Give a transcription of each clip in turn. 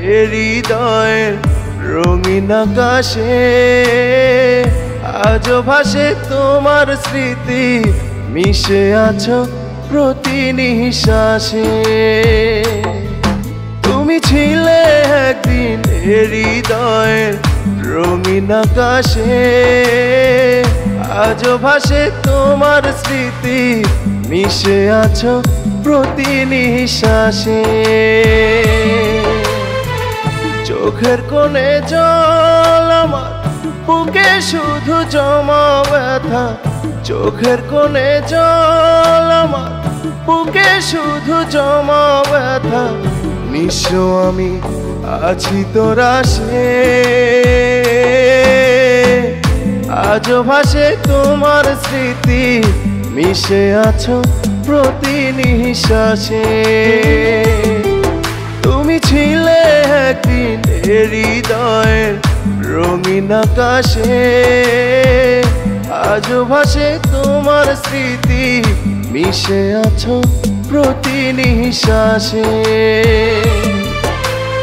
হৃদয়ের রঙিন আকাশে আজও ভাসে তোমার স্মৃতি, মিশে আছো প্রতি নিঃশ্বাসে। তুমি ছিলে একদিন হৃদয়ের রঙিন আকাশে আজও ভাসে তোমার স্মৃতি, মিশে আছো প্রতি নিঃশ্বাসে। চোখের কোণে জল আমার বুকে শুধু জমা ব্যথা, চোখের কোণে জল আমার বুকে শুধু জমা ব্যথা। নিঃস্ব আমি আছি তোর আশে, আজও ভাসে তোমার স্মৃতি, মিশে আছো প্রতি নিঃশ্বাসে। তুমি ছিলে একদিন হৃদয়ের রঙিন আকাশে আজও ভাসে তোমার স্মৃতি, মিশে আছো প্রতি নিঃশ্বাসে।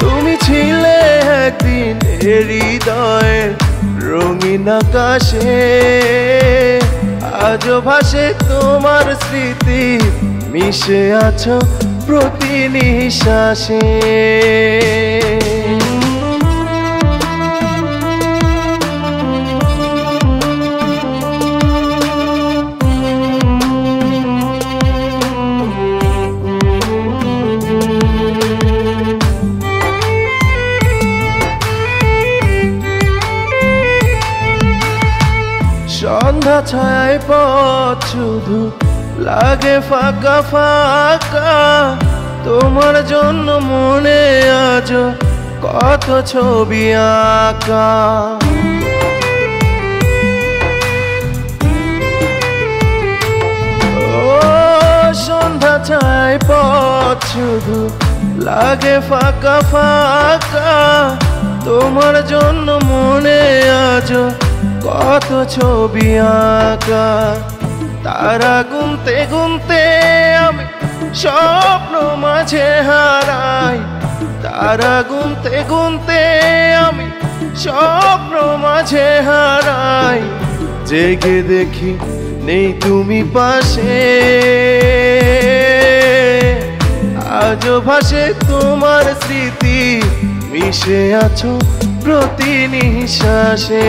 তুমি ছিলে একদিন হৃদয়ের রঙিন আকাশে আজও ভাসে তোমার স্মৃতি, মিশে আছো প্রতি নিঃশ্বাসে। সন্ধ্যা ছায় পথ শুধু লাগে ফাঁকা ফাঁকা, তোমার জন্য মনে আজ কত ছবি আঁকা। ও সন্ধ্যা ছায় পথ শুধু লাগে ফাঁকা ফাঁকা, তোমার জন্য মনে আজ কত ছবি আঁকা। তারা গুনতে গুনতে আমি স্বপ্ন মাঝে হারাই, তারা গুনতে গুনতে আমি স্বপ্ন মাঝে হারাই। জেগে দেখি নেই তুমি পাশে, আজও ভাসে তোমার স্মৃতি, মিশে আছো প্রতি নিঃশ্বাসে।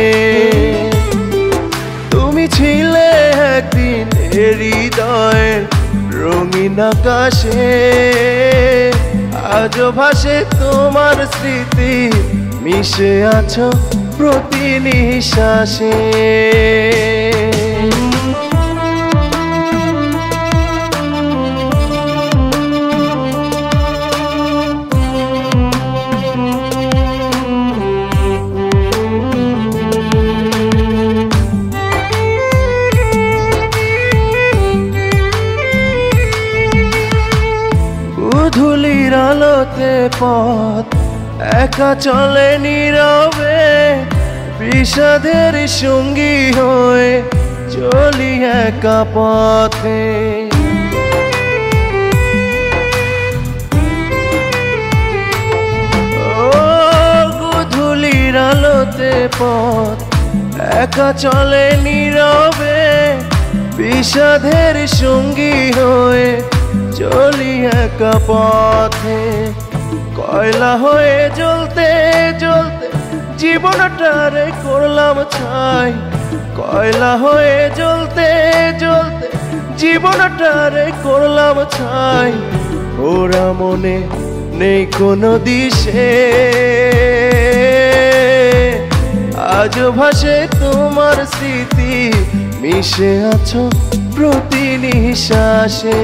তুমি ছিলে একদিন হৃদয়ের রঙিন আকাশে আজও ভাসে তোমার স্মৃতি, মিশে আছো প্রতি নিঃশ্বাসে। ধুলির আলোতে পথ একা চলে নীরবে, বিষাদের সঙ্গী হয়ে চলি একা পথে। ও ধুলির আলোতে পথ একা চলে নীরবে, বিষাদের সঙ্গী হয়ে চলি একা পথে। কয়লা হয়ে জ্বলতে জ্বলতে জীবনটারে করলাম ছাই, কয়লা হয়ে জ্বলতে জ্বলতে জীবনটারে করলাম ছাই। ওরা মনে নেই কোনো দিশে, আজও ভাসে তোমার স্মৃতি, মিশে আছো প্রতি নিঃশ্বাসে।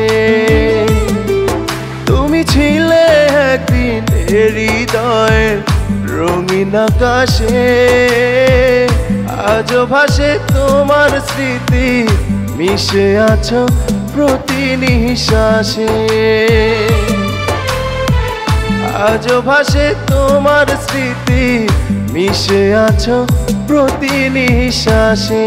তুমি ছিলে একদিন হৃদয়ের রঙিন আকাশে আজও ভাসে তোমার স্মৃতি, মিশে আছো প্রতি নিঃশ্বাসে। আজও ভাসে তোমার স্মৃতি, মিশে আছো প্রতি নিঃশ্বাসে।